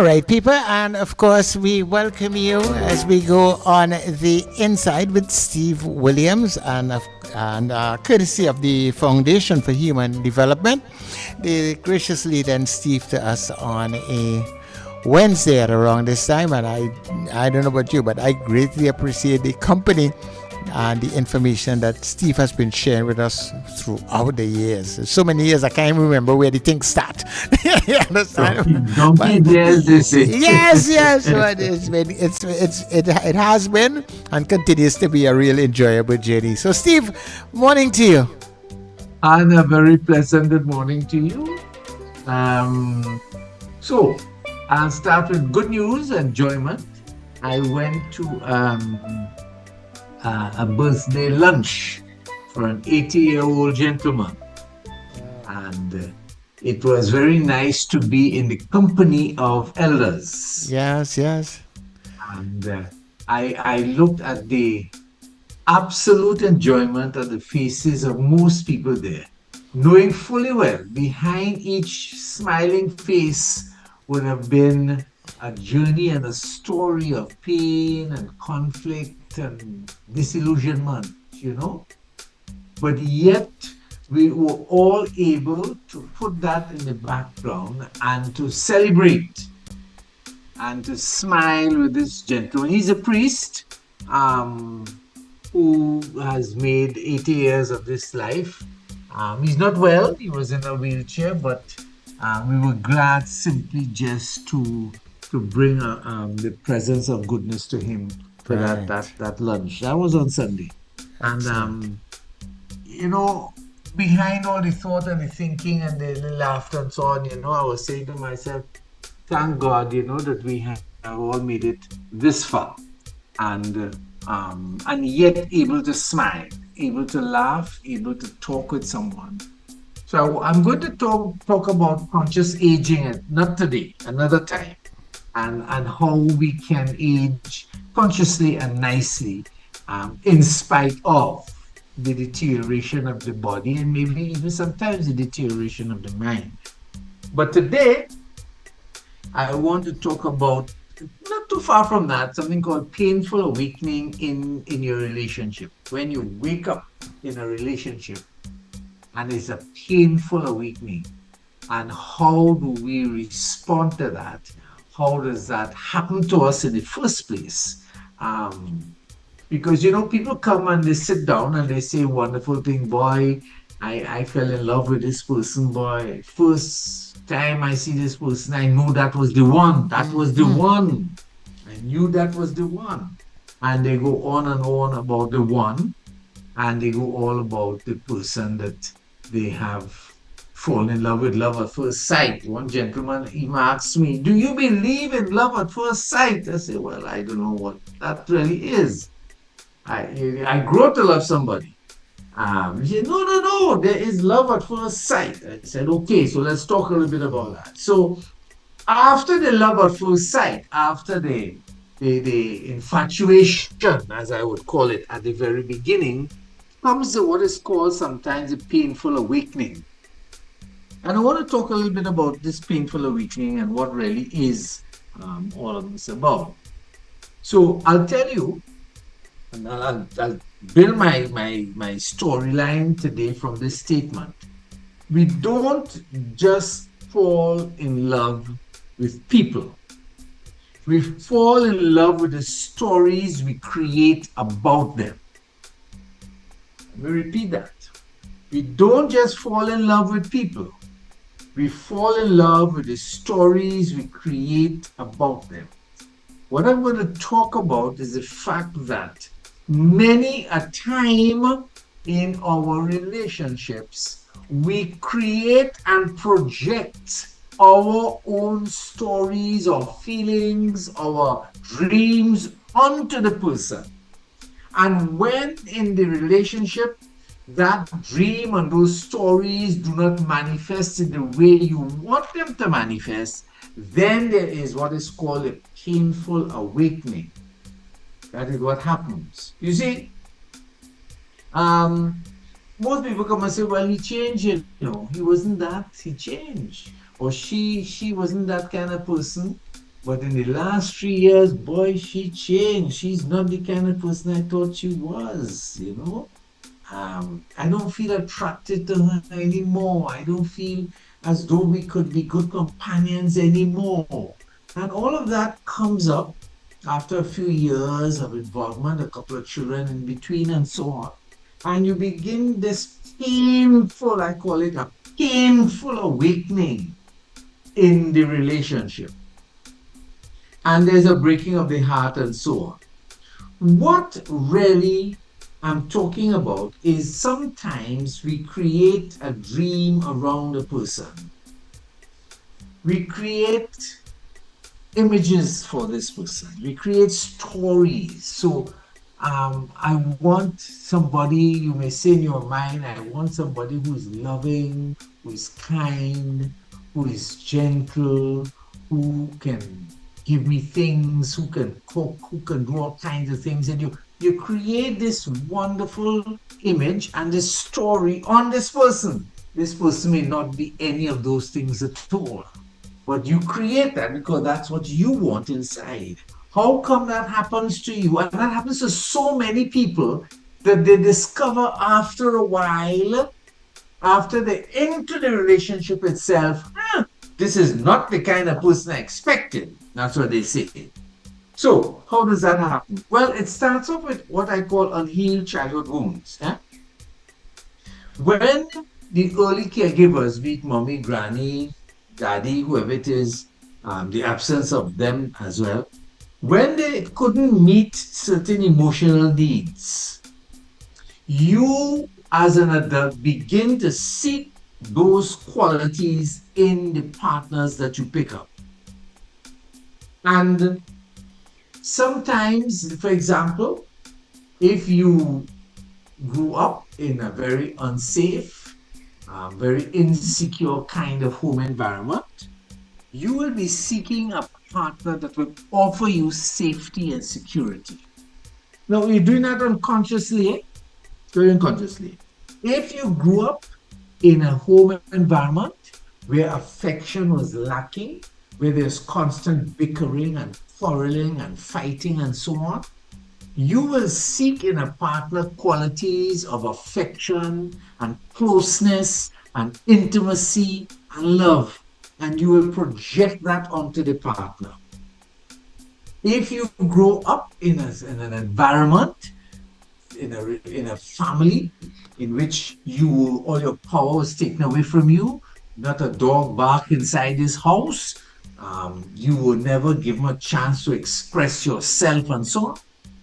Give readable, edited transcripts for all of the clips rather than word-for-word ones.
All right, people, and of course, we welcome you as we go on the inside with Steve Wiilliams, and courtesy of the Foundation for Human Development. They graciously then Steve to us on a Wednesday at around this time, and I don't know about you, but I greatly appreciate the company and the information that Steve has been sharing with us throughout the years. So many years, I can't even remember where the things start. You understand? Donkey days, they say. Yes. But it has been and continues to be a real enjoyable journey. So, Steve, morning to you. And a very pleasant good morning to you. So, I'll start with good news, enjoyment. I went to a birthday lunch for an 80-year-old gentleman. And it was very nice to be in the company of elders. Yes. And I looked at the absolute enjoyment of the faces of most people there, knowing fully well behind each smiling face would have been a journey and a story of pain and conflict and disillusionment, But yet, we were all able to put that in the background and to celebrate and to smile with this gentleman. He's a priest who has made 80 years of this life. He's not well. He was in a wheelchair, but we were glad simply just to bring the presence of goodness to him for that lunch. That was on Sunday. And, behind all the thought and the thinking and the laughter and so on, I was saying to myself, thank God, that we have all made it this far. And yet able to smile, able to laugh, able to talk with someone. So I'm going to talk about conscious aging, not today, another time, and how we can age consciously and nicely in spite of the deterioration of the body and maybe even sometimes the deterioration of the mind. But today, I want to talk about, not too far from that, something called painful awakening in your relationship. When you wake up in a relationship and it's a painful awakening, and how do we respond to that? How does that happen to us in the first place? Because, people come and they sit down and they say wonderful thing, boy, I fell in love with this person, boy. First time I see this person, I know that was the one. That was the one. I knew that was the one. And they go on and on about the one. And they go all about the person that they have fallen in love with, love at first sight. One gentleman even asked me, do you believe in love at first sight? I said, well, I don't know what that really is. I grow to love somebody. He said, no, there is love at first sight. I said, okay, so let's talk a little bit about that. So after the love at first sight, after the infatuation, as I would call it at the very beginning, comes what is called sometimes a painful awakening. And I want to talk a little bit about this painful awakening and what really is all of this about. So I'll tell you, and I'll build my storyline today from this statement. We don't just fall in love with people. We fall in love with the stories we create about them. Let me repeat that. We don't just fall in love with people. We fall in love with the stories we create about them. What I'm going to talk about is the fact that many a time in our relationships, we create and project our own stories or feelings, our dreams onto the person. And when in the relationship, that dream and those stories do not manifest in the way you want them to manifest, then there is what is called a painful awakening. That is what happens. You see, most people come and say, well, he changed, he wasn't that, he changed. Or she wasn't that kind of person. But in the last 3 years, boy, she changed. She's not the kind of person I thought she was, you know. I don't feel attracted to her anymore. I don't feel as though we could be good companions anymore. And all of that comes up after a few years of involvement, a couple of children in between, and so on. And you begin this painful, I call it a painful awakening in the relationship. And there's a breaking of the heart and so on. What really I'm talking about is sometimes we create a dream around a person. We create images for this person. We create stories. So I want somebody, you may say in your mind, I want somebody who is loving, who is kind, who is gentle, who can give me things, who can cook, who can do all kinds of things. And you create this wonderful image and this story on this person. This person may not be any of those things at all. But you create that because that's what you want inside. How come that happens to you? And that happens to so many people that they discover after a while, after they're into the relationship itself, this is not the kind of person I expected. That's what they say. So, how does that happen? Well, it starts off with what I call unhealed childhood wounds. When the early caregivers, be it mommy, granny, daddy, whoever it is, the absence of them as well, when they couldn't meet certain emotional needs, you as an adult begin to seek those qualities in the partners that you pick up. And sometimes, for example, if you grew up in a very unsafe, very insecure kind of home environment, you will be seeking a partner that will offer you safety and security. Now, you're doing that unconsciously, very unconsciously. If you grew up in a home environment where affection was lacking, where there's constant bickering and quarreling and fighting and so on, you will seek in a partner qualities of affection and closeness and intimacy and love, and you will project that onto the partner. If you grow up in an environment, in a family in which all your power was taken away from you, not a dog bark inside this house, you will never give him a chance to express yourself and so on,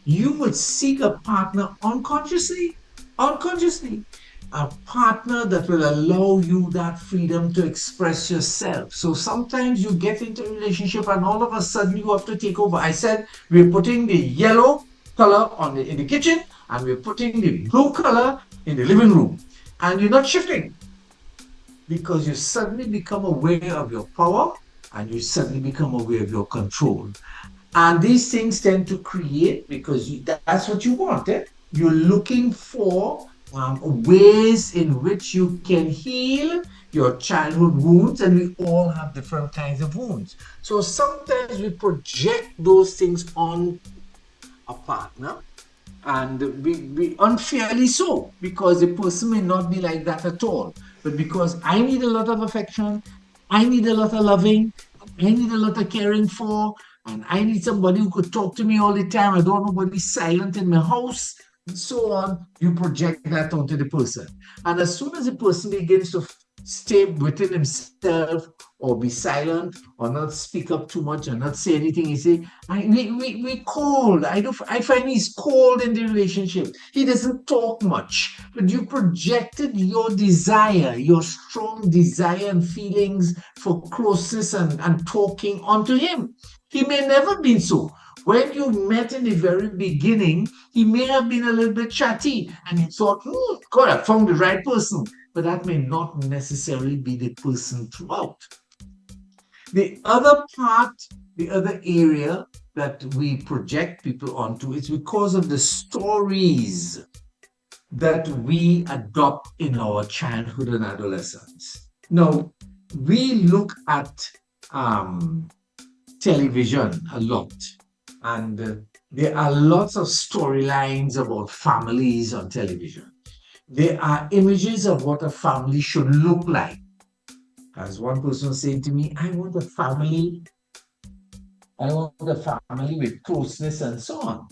you would seek a partner unconsciously, a partner that will allow you that freedom to express yourself. So sometimes you get into a relationship and all of a sudden you have to take over. I said we're putting the yellow color in the kitchen and we're putting the blue color in the living room, and you're not shifting because you suddenly become aware of your power and you suddenly become aware of your control. And these things tend to create, because that's what you want. You're looking for ways in which you can heal your childhood wounds, and we all have different kinds of wounds. So sometimes we project those things on a partner, and we unfairly so, because the person may not be like that at all. But because I need a lot of affection, I need a lot of loving, I need a lot of caring for, and I need somebody who could talk to me all the time. I don't want nobody silent in my house, and so on. You project that onto the person. And as soon as the person begins to stay within himself or be silent or not speak up too much or not say anything, he say, we cold. I find he's cold in the relationship. He doesn't talk much. But you projected your desire, your strong desire and feelings for closeness and talking onto him. He may never been so. When you met in the very beginning, he may have been a little bit chatty and he thought, God, I found the right person. But that may not necessarily be the person throughout. The other part, the other area that we project people onto is because of the stories that we adopt in our childhood and adolescence. Now, we look at television a lot, and there are lots of storylines about families on television. There are images of what a family should look like. As one person said to me, I want a family with closeness and so on.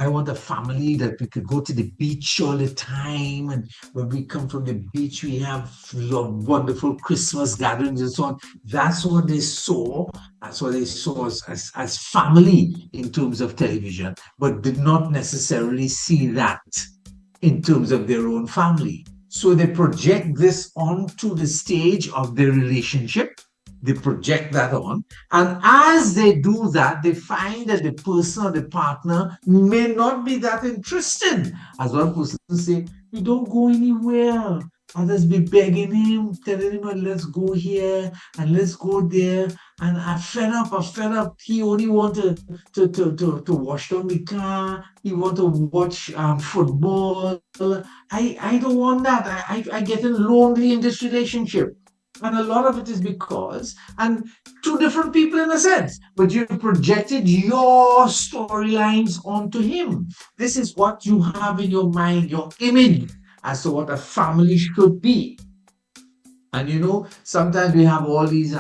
I want a family that we could go to the beach all the time. And when we come from the beach, we have wonderful Christmas gatherings and so on. That's what they saw. That's what they saw as family in terms of television, but did not necessarily see that in terms of their own family. So they project this onto the stage of their relationship. They project that on. And as they do that, they find that the person or the partner may not be that interested. As one person say, we don't go anywhere. Others be begging him, telling him, let's go here and let's go there. And I'm fed up, I'm fed up. He only wanted to wash down the car. He want to watch football. I don't want that. I getting lonely in this relationship. And a lot of it is because, and two different people in a sense, but you projected your storylines onto him. This is what you have in your mind, your image as to what a family should be. And sometimes we have all these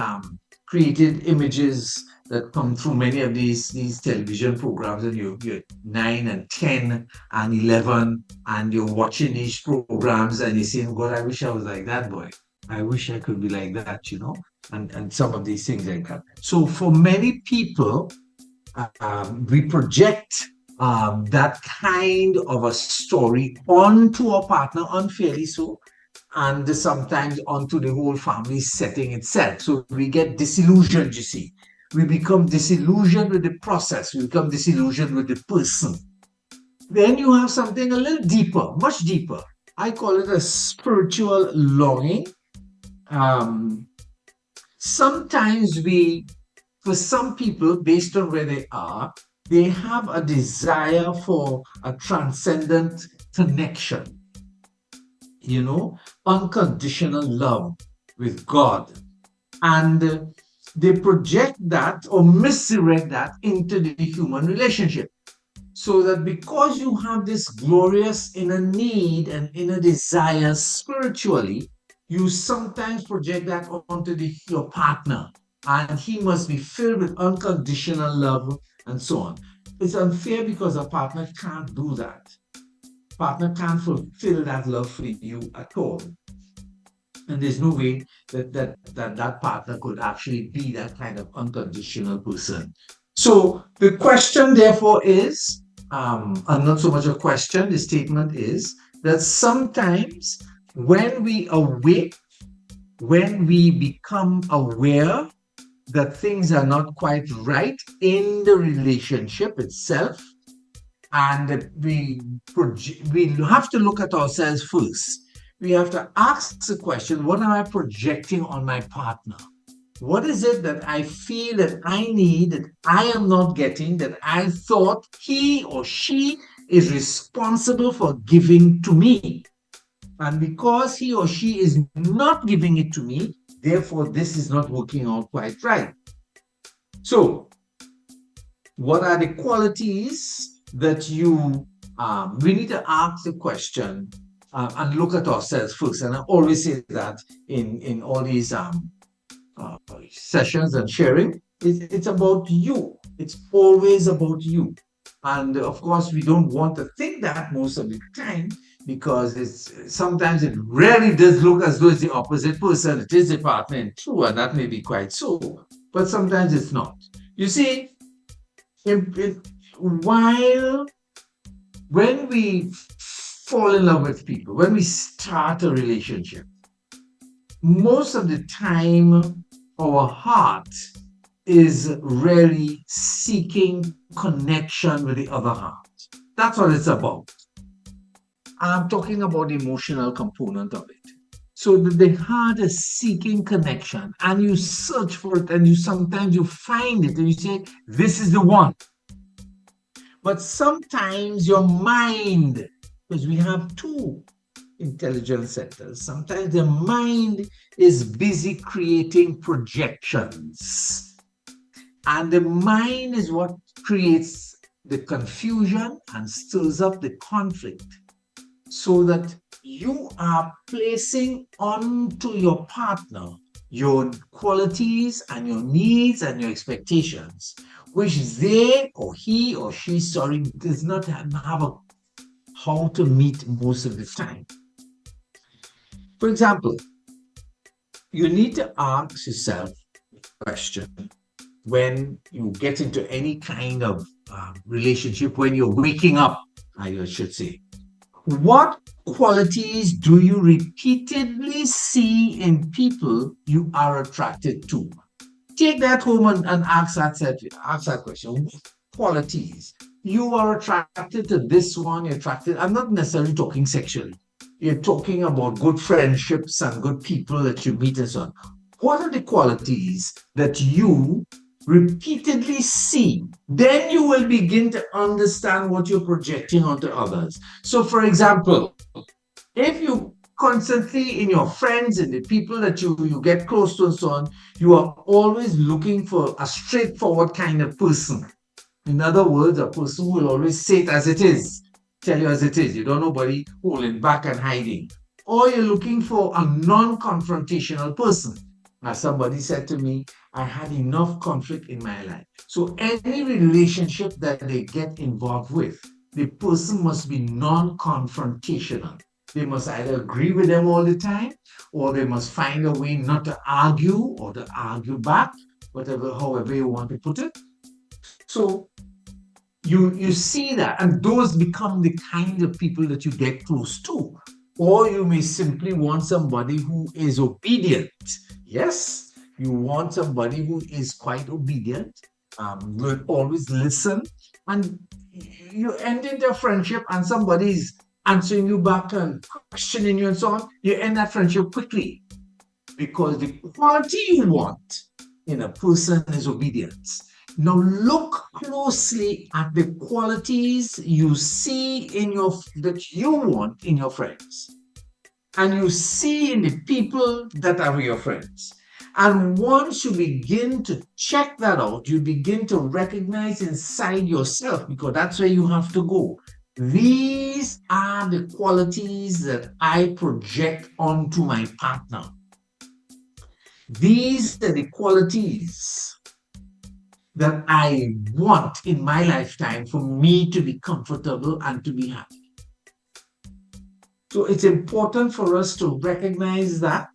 created images that come through many of these television programs, and you're 9 and 10 and 11, and you're watching these programs and you're saying, God, I wish I was like that boy. I wish I could be like that, and some of these things like that. So for many people, we project that kind of a story onto a partner, unfairly so, and sometimes onto the whole family setting itself. So we get disillusioned, you see. We become disillusioned with the process. We become disillusioned with the person. Then you have something a little deeper, much deeper. I call it a spiritual longing. Sometimes for some people, based on where they are, they have a desire for a transcendent connection, unconditional love with God. And they project that or misdirect that into the human relationship. So that because you have this glorious inner need and inner desire spiritually, you sometimes project that onto your partner, and he must be filled with unconditional love and so on. It's unfair because a partner can't do that. Partner can't fulfill that love for you at all. And there's no way that partner could actually be that kind of unconditional person. So the question, therefore, is, and not so much a question, the statement is that sometimes when we awake, when we become aware that things are not quite right in the relationship itself, and we have to look at ourselves first. We have to ask the question, what am I projecting on my partner? What is it that I feel that I need, that I am not getting, that I thought he or she is responsible for giving to me? And because he or she is not giving it to me, therefore this is not working out quite right. So, what are the qualities that we need to ask the question and look at ourselves first? And I always say that in all these sessions and sharing, it's about you. It's always about you. And of course, we don't want to think that most of the time, because sometimes it really does look as though it's the opposite person. It is the partner, and true, and that may be quite so, but sometimes it's not. You see, when we fall in love with people, when we start a relationship, most of the time our heart is really seeking connection with the other heart. That's what it's about. I'm talking about the emotional component of it. So the heart is seeking connection, and you search for it, and sometimes you find it, and you say, this is the one. But sometimes your mind, because we have two intelligence centers, sometimes the mind is busy creating projections. And the mind is what creates the confusion and stirs up the conflict, so that you are placing onto your partner your qualities and your needs and your expectations, which they or he or she, sorry, does not have how to meet most of the time. For example, you need to ask yourself a question when you get into any kind of relationship, when you're waking up, I should say. What qualities do you repeatedly see in people you are attracted to? Take that home and ask that question. What qualities? You are attracted to this one, you're attracted. I'm not necessarily talking sexually. You're talking about good friendships and good people that you meet and so on. What are the qualities that you repeatedly see? Then you will begin to understand what you're projecting onto others. So, for example, if you constantly in your friends and the people that you get close to and so on, you are always looking for a straightforward kind of person. In other words, a person who will always say it as it is, tell you as it is. You don't know nobody holding back and hiding. Or you're looking for a non-confrontational person. As somebody said to me, I had enough conflict in my life. So any relationship that they get involved with, the person must be non-confrontational. They must either agree with them all the time, or they must find a way not to argue or to argue back, however you want to put it. So you see that, and those become the kind of people that you get close to. Or you may simply want somebody who is obedient. Yes, you want somebody who is quite obedient, will always listen, and you end into a friendship and somebody's answering you back and questioning you and so on. You end that friendship quickly, because the quality you want in a person is obedience. Now look closely at the qualities you see that you want in your friends, and you see in the people that are your friends. And once you begin to check that out, you begin to recognize inside yourself, because that's where you have to go. These are the qualities that I project onto my partner. These are the qualities that I want in my lifetime for me to be comfortable and to be happy. So it's important for us to recognize that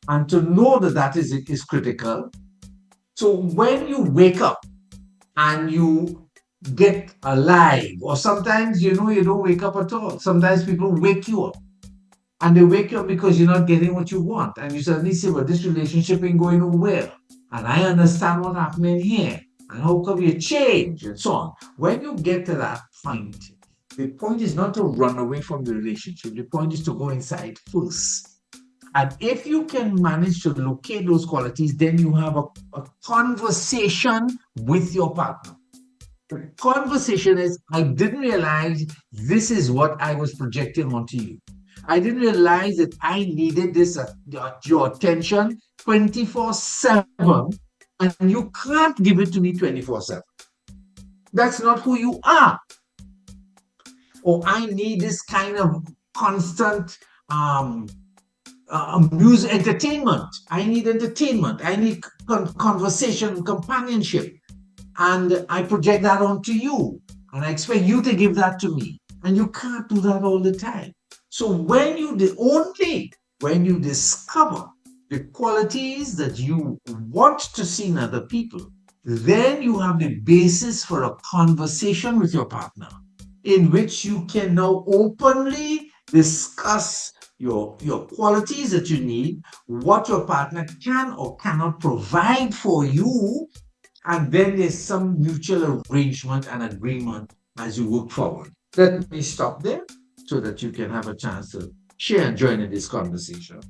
and to know that that is critical. So when you wake up and you get alive, or sometimes you don't wake up at all. Sometimes people wake you up, and they wake you up because you're not getting what you want, and you suddenly say, well, this relationship ain't going nowhere, and I understand what's happening here, and how come you change, and so on. When you get to that point, the point is not to run away from the relationship. The point is to go inside first. And if you can manage to locate those qualities, then you have a conversation with your partner. The conversation is, I didn't realize this is what I was projecting onto you. I didn't realize that I needed this your attention 24/7, and you can't give it to me 24/7. That's not who you are. Or I need this kind of constant music, entertainment. I need entertainment. I need conversation, companionship. And I project that onto you. And I expect you to give that to me. And you can't do that all the time. So when you discover the qualities that you want to see in other people, then you have the basis for a conversation with your partner, in which you can now openly discuss your qualities that you need, what your partner can or cannot provide for you, and then there's some mutual arrangement and agreement as you work forward. Let me stop there so that you can have a chance to share and join in this conversation.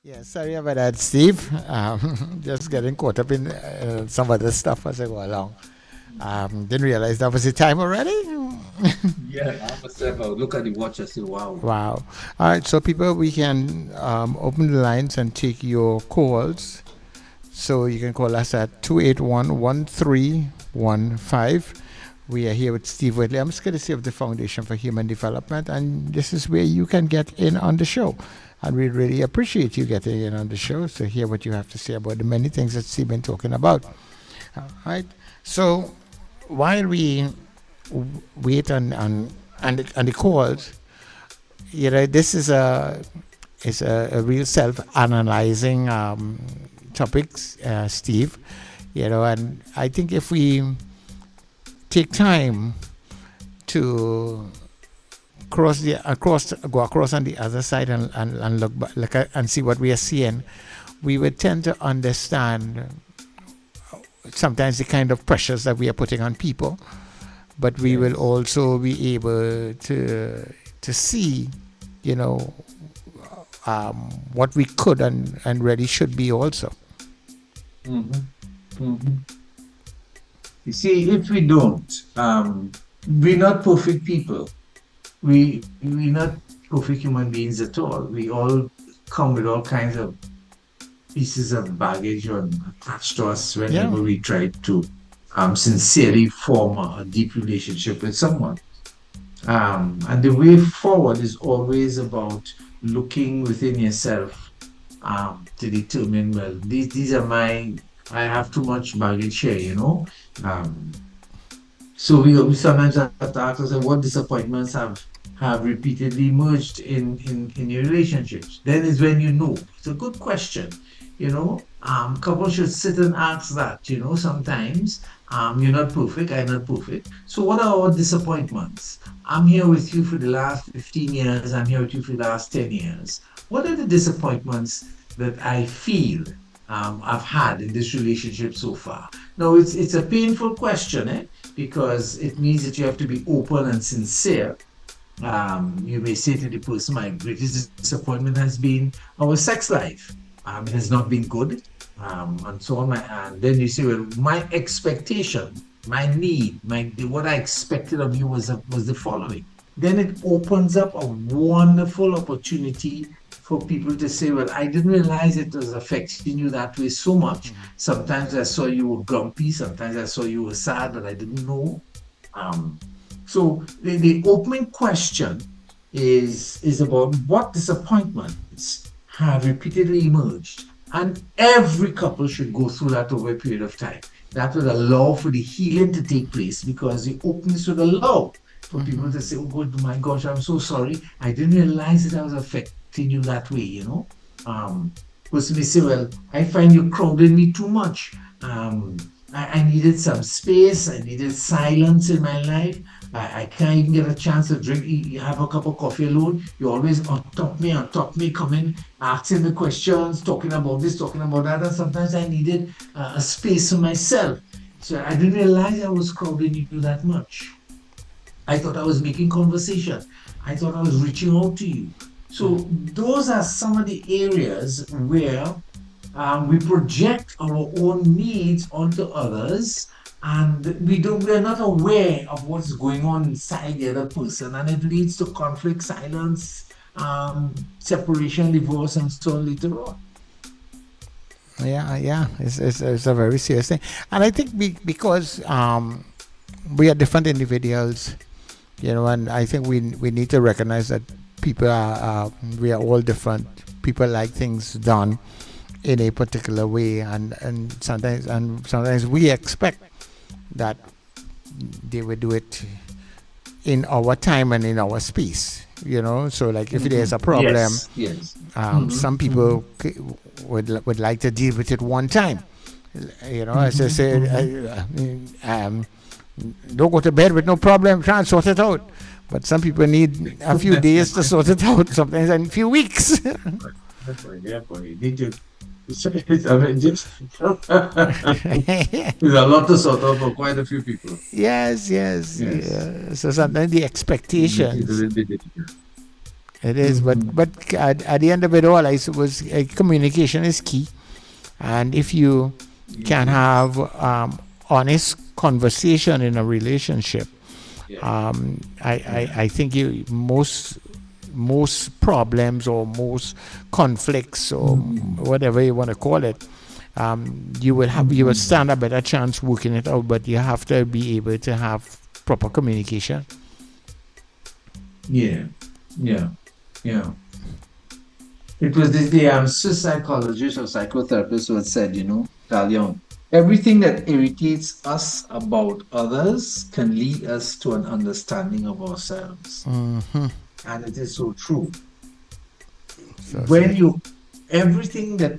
Yeah, sorry about that, Steve. Just getting caught up in some other stuff as I go along. Didn't realize that was the time already. Yeah, I must step out. Look at the watch. I say, wow. Wow. All right, so people, we can open the lines and take your calls. So you can call us at 281-1315. We are here with Steve Wiilliams, courtesy of the Foundation for Human Development, and this is where you can get in on the show. And we really appreciate you getting in on the show to hear what you have to say about the many things that Steve been talking about. All right. So while we wait on the calls, this is a real self-analyzing topics, Steve. And I think if we take time to go across on the other side and look and see what we are seeing, we would tend to understand sometimes the kind of pressures that we are putting on people, but we will also be able to see, what we could and really should be also. Mm-hmm. Mm-hmm. You see, if we don't, we're not perfect people. We're not perfect human beings at all. We all come with all kinds of pieces of baggage attached to us whenever we try to sincerely form a deep relationship with someone. And the way forward is always about looking within yourself to determine, well, these are I have too much baggage here. Um, so we sometimes have to ask ourselves what disappointments have repeatedly emerged in your relationships. Then is when you know. It's a good question. Couples should sit and ask that. Sometimes you're not perfect, I'm not perfect. So what are our disappointments? I'm here with you for the last 15 years. I'm here with you for the last 10 years. What are the disappointments that I feel I've had in this relationship so far? Now, it's a painful question, because it means that you have to be open and sincere. You may say to the person, my greatest disappointment has been our sex life. It has not been good, and so on. And then you say, well, my expectation, my need, what I expected of you was the following. Then it opens up a wonderful opportunity for people to say, well, I didn't realize it was affecting you that way so much. Sometimes I saw you were grumpy, sometimes I saw you were sad, but I didn't know. So the opening question is about what disappointments have repeatedly emerged. And every couple should go through that over a period of time. That would allow for the healing to take place, because the openness would allow for people to say, oh God, my gosh, I'm so sorry. I didn't realize that I was affecting you that way, Person may say, well, I find you crowding me too much. I needed some space. I needed silence in my life. I can't even get a chance to have a cup of coffee alone. You always on top me, coming, asking the questions, talking about this, talking about that. And sometimes I needed a space for myself. So I didn't realize I was crowding you that much. I thought I was making conversation. I thought I was reaching out to you. So those are some of the areas where we project our own needs onto others, and we're not aware of what's going on inside the other person, and it leads to conflict, silence, separation, divorce, and so on later on. Yeah, it's a very serious thing, and I think because we are different individuals, and I think we need to recognize that people we are all different. People like things done in a particular way, and sometimes we expect that they would do it in our time and in our space. So like if there's a problem, yes. Some people would like to deal with it one time. As I said, don't go to bed with no problem, try and sort it out. But some people need a few days to sort it out, sometimes in a few weeks. There's a lot to sort out for quite a few people. Yes. Yeah. So sometimes the expectations. It is, but at the end of it all, I suppose communication is key. And if you can have honest conversation in a relationship, I think most problems or most conflicts or whatever you want to call it, you will stand a better chance working it out, but you have to be able to have proper communication. Yeah, yeah, yeah. It was the Swiss psychologist or psychotherapist who had said, Talion, everything that irritates us about others can lead us to an understanding of ourselves. And it is so true. So, When you, everything that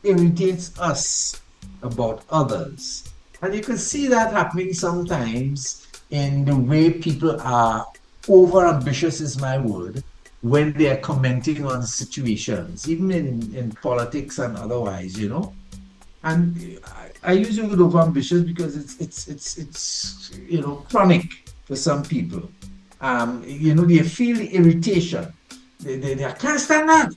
irritates us about others, and you can see that happening sometimes in the way people are over ambitious, is my word, when they are commenting on situations, even in politics and otherwise, And I use the word over ambitious because it's chronic for some people. They feel the irritation. They can't stand that.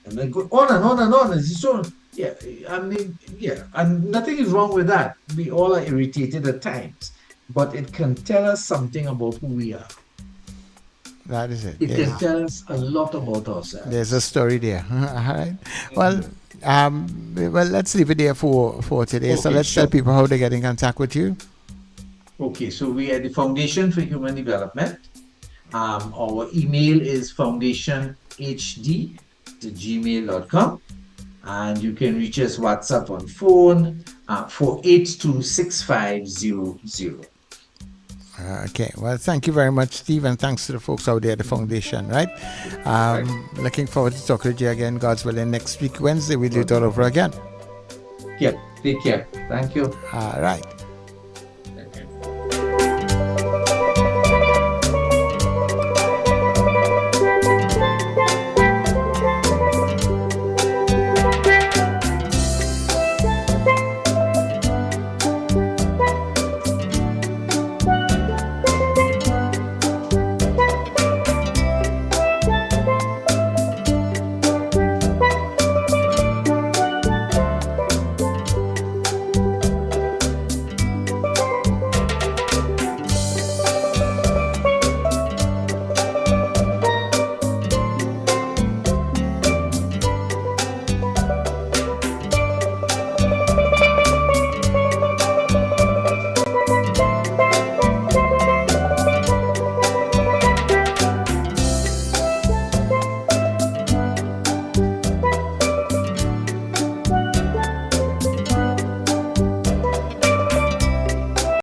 And they go on and on and on. And so, yeah, I mean, yeah, and nothing is wrong with that. We all are irritated at times, but it can tell us something about who we are. that is it. It Yes. can tell us a lot about ourselves. There's a story there. All right. Well, let's leave it there for today. So Okay, let's tell people how to get in contact with you. Okay, so we are the Foundation for Human Development. Our email is foundationhd@gmail.com, and you can reach us WhatsApp on phone 4826500. Okay. Well, thank you very much, Steve, and thanks to the folks out there at the foundation, right? Looking forward to talking to you again, God's willing, next week, Wednesday. We'll do it all over again. Yeah, take care. Thank you. All right.